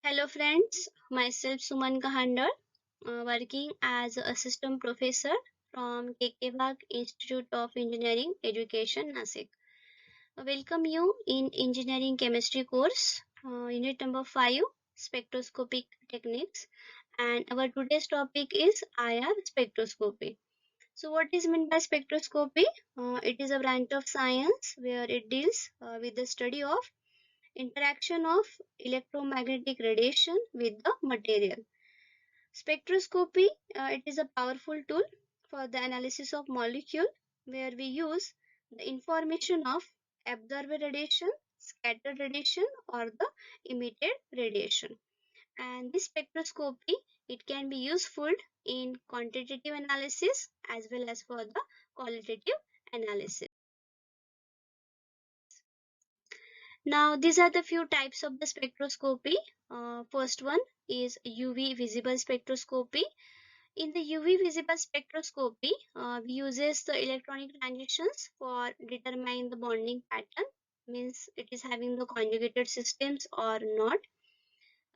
Hello friends, myself Suman Kahandar, working as a assistant professor from KK Bhag Institute of Engineering Education, Nasik. Welcome you in Engineering Chemistry course, unit number 5, Spectroscopic Techniques, and our today's topic is IR spectroscopy. So what is meant by spectroscopy? It is a branch of science where it deals with the study of interaction of electromagnetic radiation with the material. Spectroscopy, it is a powerful tool for the analysis of molecule where we use the information of observed radiation, scattered radiation or the emitted radiation. And this spectroscopy, it can be useful in quantitative analysis as well as for the qualitative analysis. Now, these are the few types of the spectroscopy. First one is UV visible spectroscopy. In the UV visible spectroscopy, we uses the electronic transitions for determining the bonding pattern, means it is having the conjugated systems or not.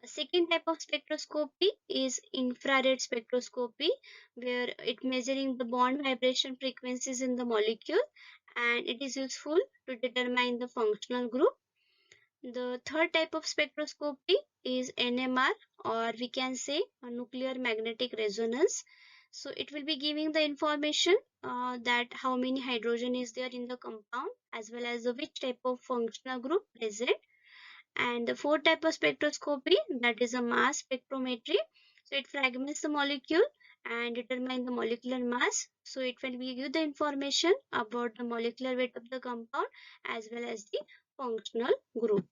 A second type of spectroscopy is infrared spectroscopy, where it measuring the bond vibration frequencies in the molecule, and it is useful to determine the functional group. The third type of spectroscopy is NMR, or we can say a nuclear magnetic resonance. So it will be giving the information that how many hydrogen is there in the compound as well as which type of functional group present. And the fourth type of spectroscopy, that is a mass spectrometry. So it fragments the molecule and determine the molecular mass. So it will give you the information about the molecular weight of the compound as well as the functional group.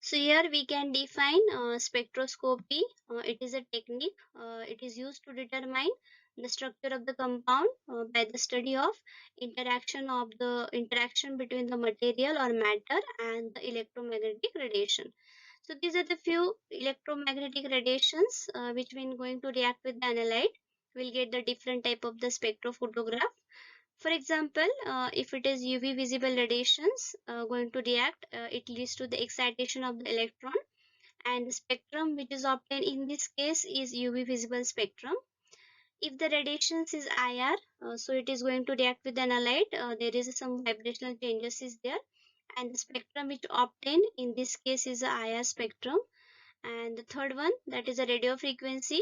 So here we can define spectroscopy. It is a technique. It is used to determine the structure of the compound by the study of interaction between the material or matter and the electromagnetic radiation. So these are the few electromagnetic radiations which when going to react with the analyte, we'll get the different type of the spectrophotograph. For example, if it is UV visible radiations going to react, it leads to the excitation of the electron, and the spectrum which is obtained in this case is UV visible spectrum. If the radiations is IR, so it is going to react with the analyte. There is some vibrational changes is there, and the spectrum which obtained in this case is a IR spectrum. And the third one, that is a radio frequency,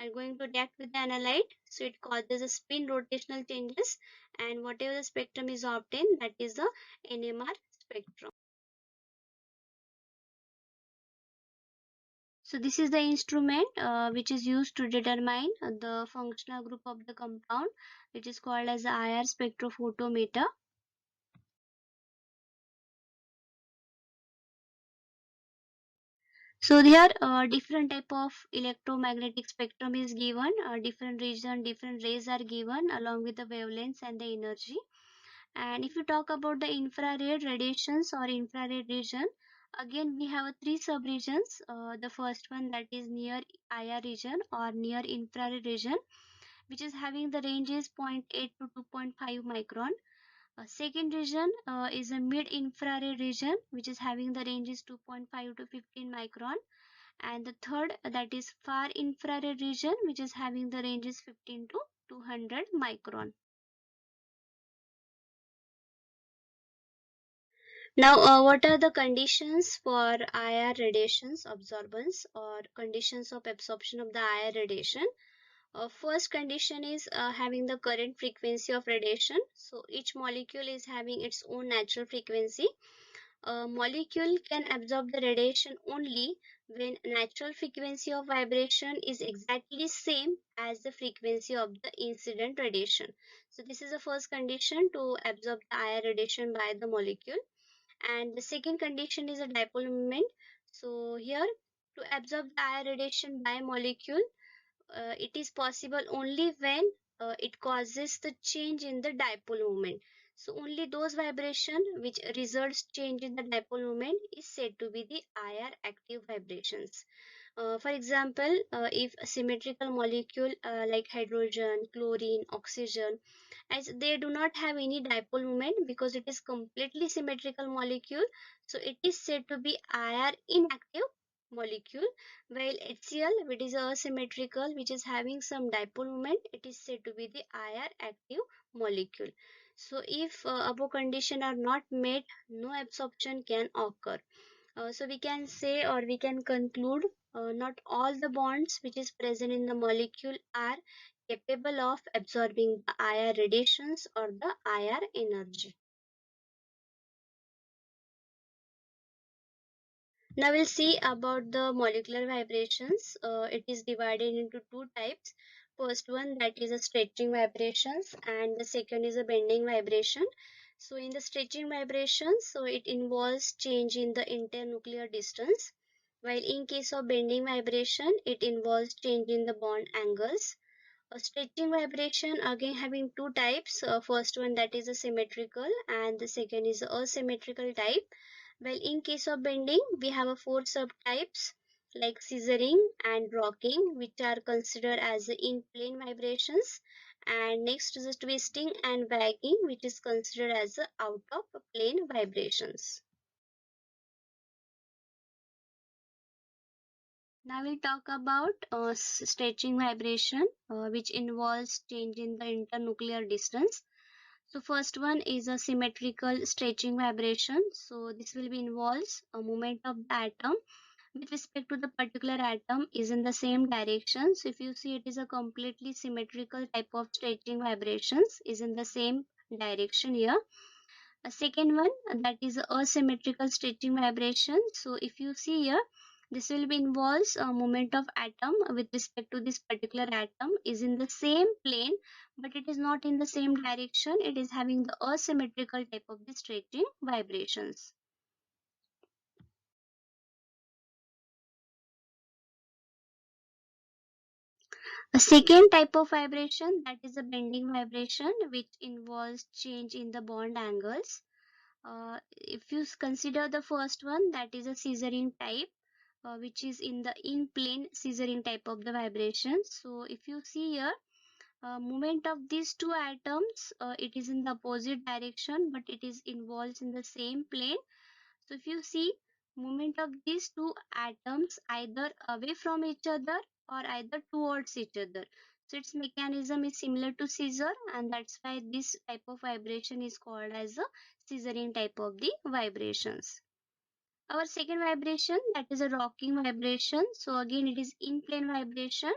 are going to react with the analyte, so it causes a spin rotational changes, and whatever the spectrum is obtained, that is the NMR spectrum. So this is the instrument which is used to determine the functional group of the compound, which is called as the IR spectrophotometer. So here different type of electromagnetic spectrum is given, different region, different rays are given along with the wavelengths and the energy. And if you talk about the infrared radiations or infrared region, again we have three subregions. The first one, that is near IR region or near infrared region, which is having the range is zero point 0.8 to 2.5 micron. Second region is a mid infrared region, which is having the range is 2.5 to 15 micron. And the third, that is far infrared region, which is having the range is 15 to 200 micron. Now, what are the conditions for IR radiations absorbance or conditions of absorption of the IR radiation? First condition is having the current frequency of radiation. So each molecule is having its own natural frequency. A molecule can absorb the radiation only when natural frequency of vibration is exactly same as the frequency of the incident radiation. So this is the first condition to absorb the IR radiation by the molecule. And the second condition is a dipole moment. So here, to absorb the IR radiation by molecule, it is possible only when it causes the change in the dipole moment. So only those vibration which results change in the dipole moment is said to be the IR active vibrations. For example, if a symmetrical molecule like hydrogen, chlorine, oxygen, as they do not have any dipole moment because it is completely symmetrical molecule, so it is said to be IR inactive molecule, while HCl, which is asymmetrical, which is having some dipole moment, it is said to be the IR active molecule. So if above condition are not met, no absorption can occur. So we can say or we can conclude not all the bonds which is present in the molecule are capable of absorbing the IR radiations or the IR energy. Now we'll see about the molecular vibrations. It is divided into two types. First one, that is a stretching vibrations, and the second is a bending vibration. So in the stretching vibrations, so it involves change in the internuclear distance, while in case of bending vibration, it involves change in the bond angles. A stretching vibration again having two types. First one, that is a symmetrical, and the second is a asymmetrical type. Well, in case of bending, we have a four subtypes like scissoring and rocking, which are considered as in plane vibrations. And next is twisting and wagging, which is considered as out of plane vibrations. Now we'll talk about stretching vibration, which involves change in the internuclear distance. So first one is a symmetrical stretching vibration. So this will be involves a movement of the atom with respect to the particular atom is in the same direction. So if you see, it is a completely symmetrical type of stretching vibrations is in the same direction here. A second one, that is asymmetrical stretching vibration. So if you see here, this will be involves a movement of atom with respect to this particular atom is in the same plane, but it is not in the same direction. It is having the asymmetrical type of the stretching vibrations. A second type of vibration, that is a bending vibration, which involves change in the bond angles. If you consider the first one, that is a scissoring type, which is in the in plane scissoring type of the vibration. So if you see here, movement of these two atoms, it is in the opposite direction, but it is involved in the same plane. So if you see, movement of these two atoms either away from each other or either towards each other. So its mechanism is similar to scissor, and that's why this type of vibration is called as a scissoring type of the vibrations. Our second vibration, that is a rocking vibration. So again, it is in plane vibration.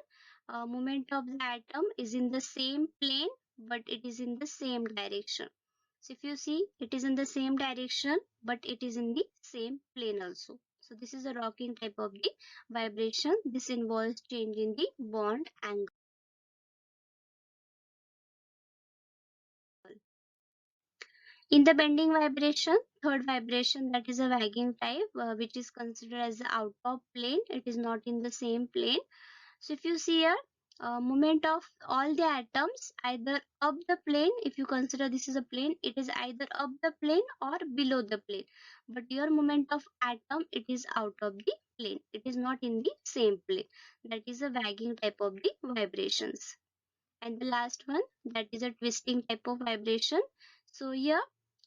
Movement of the atom is in the same plane, but it is in the same direction. So if you see, it is in the same direction, but it is in the same plane also. So this is a rocking type of the vibration. This involves change in the bond angle. In the bending vibration, third vibration, that is a wagging type, which is considered as the out of plane. It is not in the same plane. So if you see here, movement of all the atoms either up the plane, if you consider this is a plane, it is either up the plane or below the plane. But your movement of atom, it is out of the plane. It is not in the same plane. That is a wagging type of the vibrations. And the last one, that is a twisting type of vibration. So here,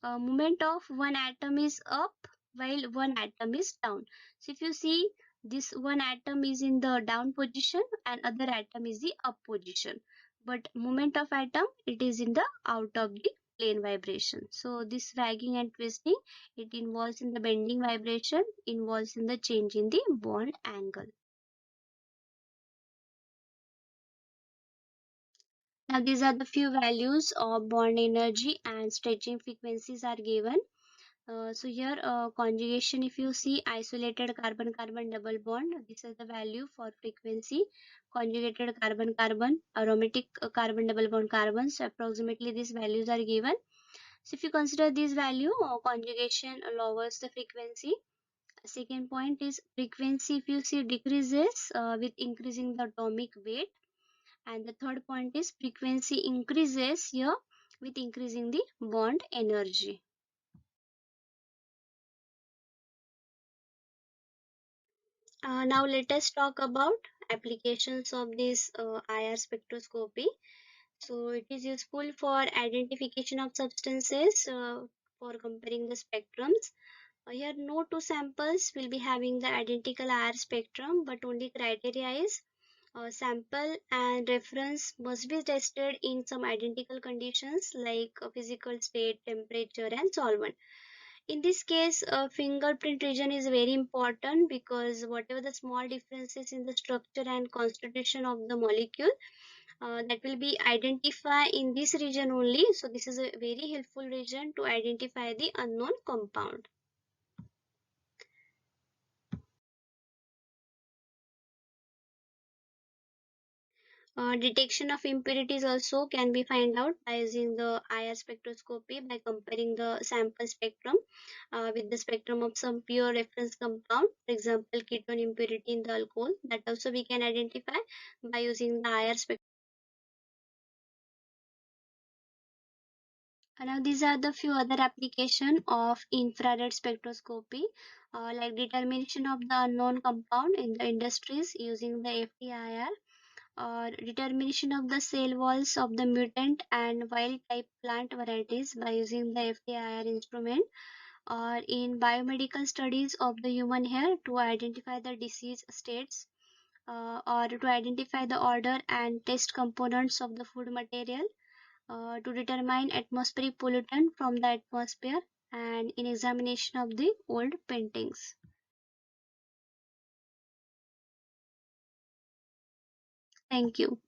movement of one atom is up while one atom is down. So if you see, this one atom is in the down position and other atom is the up position, but movement of atom, it is in the out of the plane vibration. So this wagging and twisting, it involves in the bending vibration, involves in the change in the bond angle. Now these are the few values of bond energy and stretching frequencies are given. So here conjugation, if you see isolated carbon-carbon double bond, this is the value for frequency. Conjugated carbon-carbon, aromatic carbon double bond carbons, approximately these values are given. So if you consider this value, conjugation lowers the frequency. Second point is frequency, if you see, decreases with increasing the atomic weight. And the third point is frequency increases here with increasing the bond energy. Now let us talk about applications of this IR spectroscopy. So it is useful for identification of substances for comparing the spectrums. Here no two samples will be having the identical IR spectrum, but only criteria is sample and reference must be tested in some identical conditions like physical state, temperature and solvent. In this case, fingerprint region is very important because whatever the small differences in the structure and constitution of the molecule, that will be identified in this region only. So this is a very helpful region to identify the unknown compound. Detection of impurities also can be found out by using the IR spectroscopy by comparing the sample spectrum with the spectrum of some pure reference compound, for example, ketone impurity in the alcohol. That also we can identify by using the IR spectrum. Now these are the few other application of infrared spectroscopy, like determination of the unknown compound in the industries using the FTIR, or determination of the cell walls of the mutant and wild type plant varieties by using the FTIR instrument, or in biomedical studies of the human hair to identify the disease states, or to identify the order and test components of the food material, to determine atmospheric pollutant from the atmosphere, and in examination of the old paintings. Thank you.